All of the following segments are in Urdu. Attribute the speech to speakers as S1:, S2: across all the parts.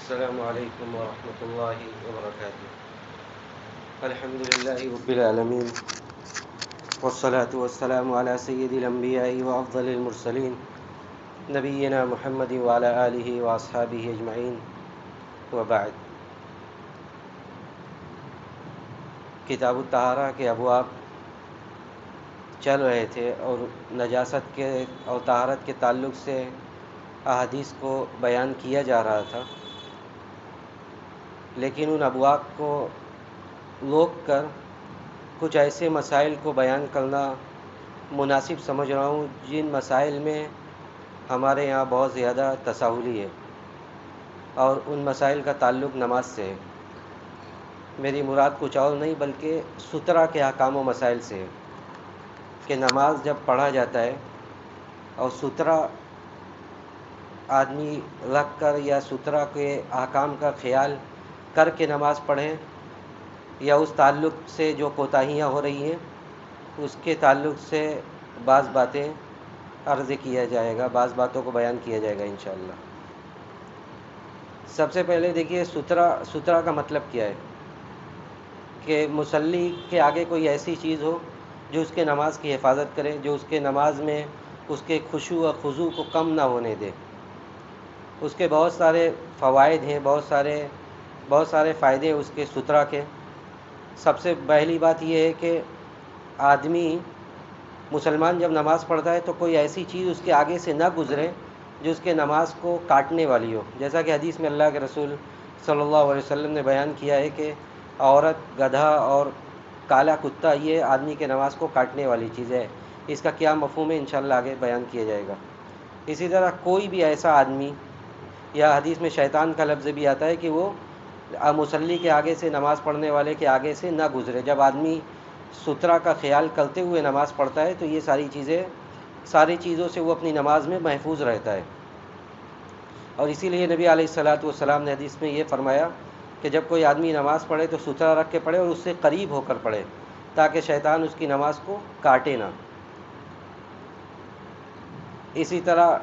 S1: السلام علیکم ورحمۃ اللہ وبرکاتہ۔ الحمد للہ رب العالمین، والصلاة والسلام علی سید الانبیاء وافضل المرسلین، نبینا محمد وعلی آلہ واصحابہ اجمعین، وبعد۔ کتاب الطہارہ کے ابواب چل رہے تھے اور نجاست کے اور طہارت کے تعلق سے احادیث کو بیان کیا جا رہا تھا، لیکن ان ابواب کو روک کر کچھ ایسے مسائل کو بیان کرنا مناسب سمجھ رہا ہوں جن مسائل میں ہمارے یہاں بہت زیادہ تساہلی ہے، اور ان مسائل کا تعلق نماز سے ہے۔ میری مراد کچھ اور نہیں بلکہ سترہ کے احکام و مسائل سے ہے کہ نماز جب پڑھا جاتا ہے اور سترہ آدمی رکھ کر یا سترہ کے احکام کا خیال کر کے نماز پڑھے، یا اس تعلق سے جو کوتاہیاں ہو رہی ہیں اس کے تعلق سے بعض باتیں عرض کیا جائے گا، بعض باتوں کو بیان کیا جائے گا انشاءاللہ۔ سب سے پہلے دیکھیے سترہ کا مطلب کیا ہے کہ مصلی کے آگے کوئی ایسی چیز ہو جو اس کے نماز کی حفاظت کرے، جو اس کے نماز میں اس کے خشوع و خضوع کو کم نہ ہونے دے۔ اس کے بہت سارے فوائد ہیں، بہت سارے فائدے اس کے سترہ کے۔ سب سے پہلی بات یہ ہے کہ آدمی مسلمان جب نماز پڑھتا ہے تو کوئی ایسی چیز اس کے آگے سے نہ گزرے جو اس کے نماز کو کاٹنے والی ہو، جیسا کہ حدیث میں اللہ کے رسول صلی اللہ علیہ وسلم نے بیان کیا ہے کہ عورت، گدھا اور کالا کتا یہ آدمی کے نماز کو کاٹنے والی چیز ہے۔ اس کا کیا مفہوم ہے انشاءاللہ آگے بیان کیا جائے گا۔ اسی طرح کوئی بھی ایسا آدمی، یا حدیث میں شیطان کا لفظ بھی آتا ہے کہ وہ مصلی کے آگے سے، نماز پڑھنے والے کے آگے سے نہ گزرے۔ جب آدمی سترہ کا خیال کرتے ہوئے نماز پڑھتا ہے تو یہ ساری چیزوں سے وہ اپنی نماز میں محفوظ رہتا ہے۔ اور اسی لیے نبی علیہ الصلاۃ والسلام نے حدیث میں یہ فرمایا کہ جب کوئی آدمی نماز پڑھے تو سترہ رکھ کے پڑھے اور اس سے قریب ہو کر پڑھے تاکہ شیطان اس کی نماز کو کاٹے نہ۔ اسی طرح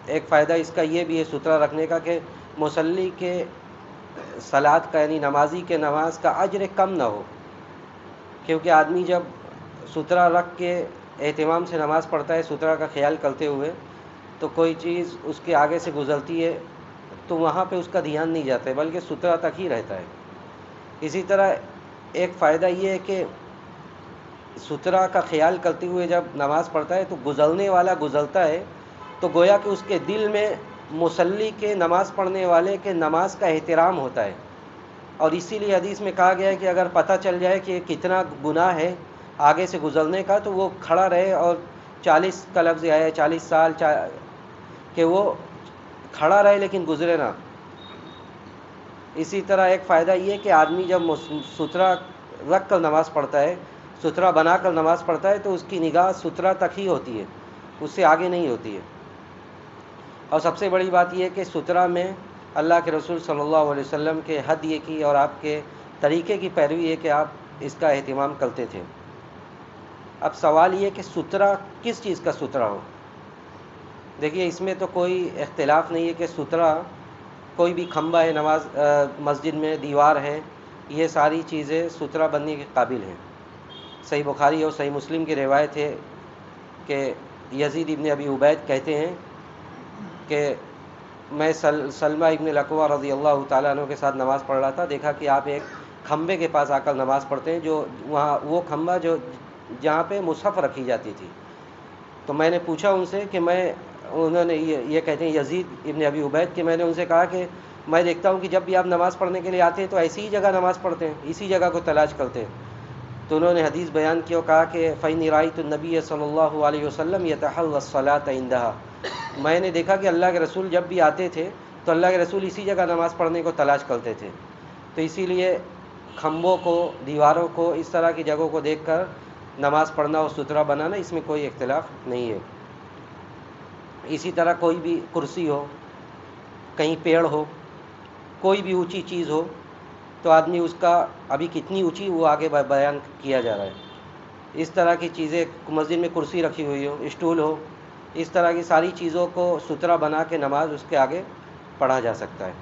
S1: ایک فائدہ اس کا یہ بھی ہے سترہ رکھنے کا کہ مصلی کے صلاۃ کا، یعنی نمازی کے نماز کا اجر کم نہ ہو، کیونکہ آدمی جب سترہ رکھ کے اہتمام سے نماز پڑھتا ہے سترہ کا خیال کرتے ہوئے، تو کوئی چیز اس کے آگے سے گزرتی ہے تو وہاں پہ اس کا دھیان نہیں جاتا ہے بلکہ سترہ تک ہی رہتا ہے۔ اسی طرح ایک فائدہ یہ ہے کہ سترہ کا خیال کرتے ہوئے جب نماز پڑھتا ہے تو گزرنے والا گزرتا ہے تو گویا کہ اس کے دل میں مصلی کے، نماز پڑھنے والے کے نماز کا احترام ہوتا ہے، اور اسی لیے حدیث میں کہا گیا ہے کہ اگر پتہ چل جائے کہ کتنا گناہ ہے آگے سے گزرنے کا تو وہ کھڑا رہے، اور 40 کا لفظ آیا ہے، 40 سال کہ وہ کھڑا رہے لیکن گزرے نہ۔ اسی طرح ایک فائدہ یہ ہے کہ آدمی جب سترہ رکھ کر نماز پڑھتا ہے، سترہ بنا کر نماز پڑھتا ہے تو اس کی نگاہ سترہ تک ہی ہوتی ہے، اس سے آگے نہیں ہوتی ہے۔ اور سب سے بڑی بات یہ ہے کہ سترہ میں اللہ کے رسول صلی اللہ علیہ وسلم کے حد یہ کی اور آپ کے طریقے کی پیروی ہے کہ آپ اس کا اہتمام کرتے تھے۔ اب سوال یہ کہ سترہ کس چیز کا سترہ ہو؟ دیکھیے اس میں تو کوئی اختلاف نہیں ہے کہ سترہ کوئی بھی کھمبا ہے مسجد میں، دیوار ہے، یہ ساری چیزیں سترہ بننے کے قابل ہیں۔ صحیح بخاری اور صحیح مسلم کی روایت ہے کہ یزید ابن ابی عبید کہتے ہیں کہ میں سلمہ ابن الاکوع رضی اللہ تعالیٰ عنہ کے ساتھ نماز پڑھ رہا تھا، دیکھا کہ آپ ایک کھمبے کے پاس آ کر نماز پڑھتے ہیں، جو وہاں وہ کھمبا جہاں پہ مصحف رکھی جاتی تھی۔ تو میں نے پوچھا ان سے کہ انہوں نے یہ کہتے ہیں یزید ابن ابی عبید کہ میں نے ان سے کہا کہ میں دیکھتا ہوں کہ جب بھی آپ نماز پڑھنے کے لیے آتے ہیں تو ایسی ہی جگہ نماز پڑھتے ہیں، اسی جگہ کو تلاش کرتے ہیں۔ تو انہوں نے حدیث بیان کی اور کہا کہ فَإِنِّي رَأَيْتُ النَّبِيَّ صلی اللہ علیہ وسلم يَتَحَلَّى الصَّلَاةَ عِندَهَا، میں نے دیکھا کہ اللہ کے رسول جب بھی آتے تھے تو اللہ کے رسول اسی جگہ نماز پڑھنے کو تلاش کرتے تھے۔ تو اسی لیے کھمبوں کو، دیواروں کو، اس طرح کی جگہوں کو دیکھ کر نماز پڑھنا اور سترہ بنانا، اس میں کوئی اختلاف نہیں ہے۔ اسی طرح کوئی بھی کرسی ہو، کہیں پیڑ ہو، کوئی بھی اونچی چیز ہو تو آدمی اس کا ابھی کتنی اونچی وہ آگے بیان کیا جا رہا ہے۔ اس طرح کی چیزیں، مسجد میں کرسی رکھی ہوئی ہو، اسٹول ہو، اس طرح کی ساری چیزوں کو سترہ بنا کے نماز اس کے آگے پڑھا جا سکتا ہے۔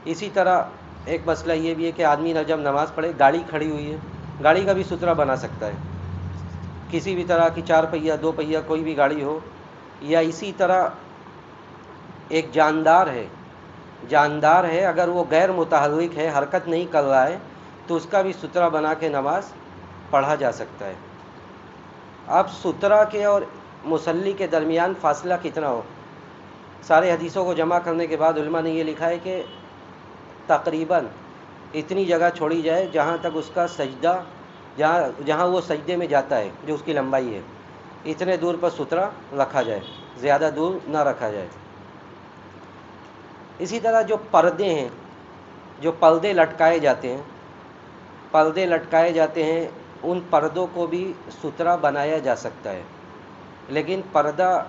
S1: اسی طرح ایک مسئلہ یہ بھی ہے کہ آدمی نہ جب نماز پڑھے، گاڑی کھڑی ہوئی ہے، گاڑی کا بھی سترہ بنا سکتا ہے، کسی بھی طرح کی 4 پہیہ 2 پہیہ کوئی بھی گاڑی ہو، یا اسی طرح ایک جاندار ہے اگر وہ غیر متحرک ہے، حرکت نہیں کر رہا ہے، تو اس کا بھی سترہ بنا کے نماز پڑھا جا سکتا ہے۔ اب سترہ کے اور مصلی کے درمیان فاصلہ کتنا ہو، سارے حدیثوں کو جمع کرنے کے بعد علماء نے یہ لکھا ہے کہ تقریباً اتنی جگہ چھوڑی جائے جہاں تک اس کا سجدہ، جہاں وہ سجدے میں جاتا ہے، جو اس کی لمبائی ہے، اتنے دور پر سترہ رکھا جائے، زیادہ دور نہ رکھا جائے۔ اسی طرح جو پردے ہیں، جو پردے لٹکائے جاتے ہیں، ان پردوں کو بھی سترہ بنایا جا سکتا ہے، لیکن پردہ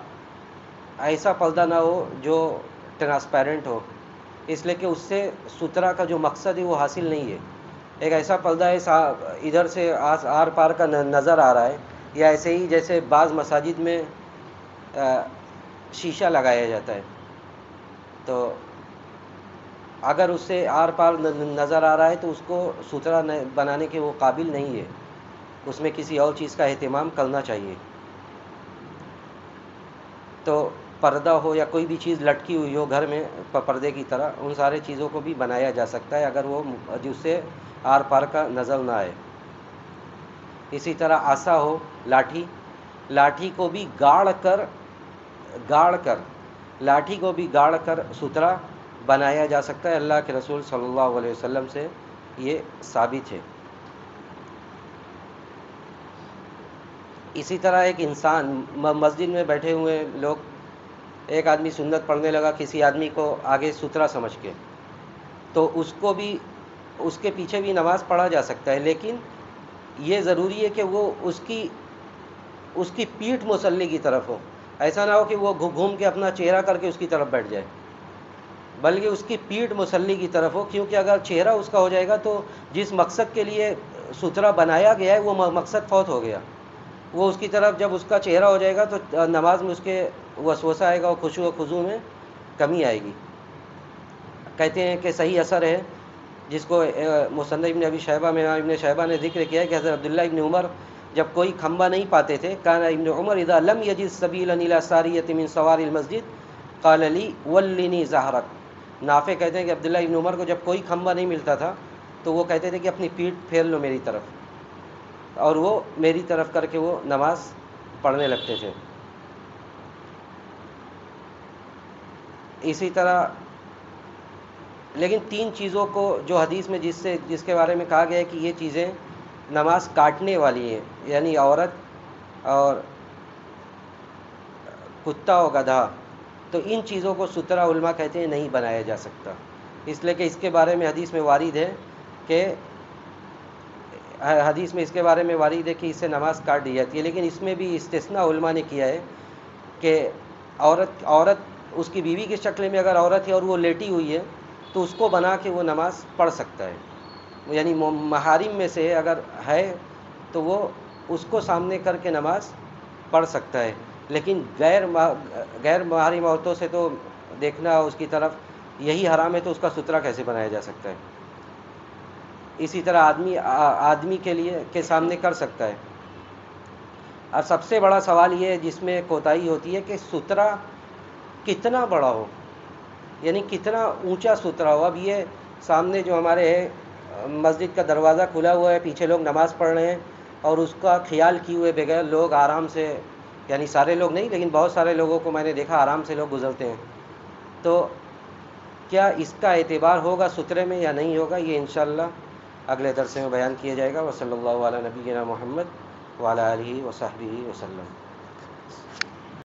S1: ایسا پردہ نہ ہو جو ٹرانسپیرنٹ ہو، اس لیے کہ اس سے سترہ کا جو مقصد ہے وہ حاصل نہیں ہے۔ ایک ایسا پردہ ہے ادھر سے آر پار کا نظر آ رہا ہے، یا ایسے ہی جیسے بعض مساجد میں شیشہ لگایا جاتا ہے، تو اگر اس سے آر پار نظر آ رہا ہے تو اس کو سترہ بنانے کے وہ قابل نہیں ہے، اس میں کسی اور چیز کا اہتمام کرنا چاہیے۔ تو پردہ ہو یا کوئی بھی چیز لٹکی ہوئی ہو گھر میں پردے کی طرح، ان سارے چیزوں کو بھی بنایا جا سکتا ہے اگر وہ جس سے آر پار کا نظر نہ آئے۔ اسی طرح عصا ہو، لاٹھی کو بھی گاڑ کر سترہ بنایا جا سکتا ہے، اللہ کے رسول صلی اللہ علیہ وسلم سے یہ ثابت ہے۔ اسی طرح ایک انسان مسجد میں بیٹھے ہوئے لوگ، ایک آدمی سنت پڑھنے لگا کسی آدمی کو آگے سترہ سمجھ کے، تو اس کو بھی، اس کے پیچھے بھی نماز پڑھا جا سکتا ہے، لیکن یہ ضروری ہے کہ وہ اس کی پیٹھ مصلی کی طرف ہو، ایسا نہ ہو کہ وہ گھوم کے اپنا چہرہ کر کے اس کی طرف بیٹھ جائے، بلکہ اس کی پیٹھ مصلی کی طرف ہو، کیونکہ اگر چہرہ اس کا ہو جائے گا تو جس مقصد کے لیے سترہ بنایا گیا ہے وہ مقصد فوت ہو گیا۔ وہ اس کی طرف جب اس کا چہرہ ہو جائے گا تو نماز میں اس کے وسوسہ آئے گا اور خشوع و خضوع میں کمی آئے گی۔ کہتے ہیں کہ صحیح اثر ہے جس کو مصنف ابن ابی شیبہ میں ابن شیبہ نے ذکر کیا ہے کہ حضرت عبداللہ ابن عمر جب کوئی کھمبا نہیں پاتے تھے، کان ابن عمر اذا لم یجد سبیلا الی ساریۃ من سوار المسجد قال لی ولنی ظہرک۔ نافع کہتے ہیں کہ عبداللہ ابن عمر کو جب کوئی کھمبا نہیں ملتا تھا تو وہ کہتے تھے کہ اپنی پیٹھ پھیر لو میری طرف، اور وہ میری طرف کر کے وہ نماز پڑھنے لگتے تھے۔ اسی طرح لیکن 3 چیزوں کو جو حدیث میں جس کے بارے میں کہا گیا ہے کہ یہ چیزیں نماز کاٹنے والی ہیں، یعنی عورت اور کتا و گدھا، تو ان چیزوں کو سترہ علماء کہتے ہیں نہیں بنایا جا سکتا، اس لیے کہ اس کے بارے میں حدیث میں وارد ہے کہ اس سے نماز کاٹ دی جاتی ہے، لیکن اس میں بھی استثناء علماء نے کیا ہے کہ عورت اس کی بیوی کی شکل میں اگر عورت ہے اور وہ لیٹی ہوئی ہے تو اس کو بنا کے وہ نماز پڑھ سکتا ہے، یعنی محارم میں سے اگر ہے تو وہ اس کو سامنے کر کے نماز پڑھ سکتا ہے، لیکن غیر محارم عورتوں سے تو دیکھنا اس کی طرف یہی حرام ہے، تو اس کا سترہ کیسے بنایا جا سکتا ہے؟ اسی طرح آدمی کے سامنے کر سکتا ہے۔ اور سب سے بڑا سوال یہ ہے جس میں کوتاہی ہوتی ہے کہ سترہ کتنا بڑا ہو، یعنی کتنا اونچا سترہ ہو۔ اب یہ سامنے جو ہمارے ہے مسجد کا دروازہ کھلا ہوا ہے، پیچھے لوگ نماز پڑھ رہے ہیں، اور اس کا خیال کیے ہوئے بغیر لوگ آرام سے، یعنی سارے لوگ نہیں لیکن بہت سارے لوگوں کو میں نے دیکھا آرام سے لوگ گزرتے ہیں، تو کیا اس کا اعتبار ہوگا سترے میں یا نہیں ہوگا، یہ انشاءاللہ اگلے درس میں بیان کیا جائے گا۔ وصلی اللہ علی نبینا محمد وعلی آلہ وصحبہ وسلم۔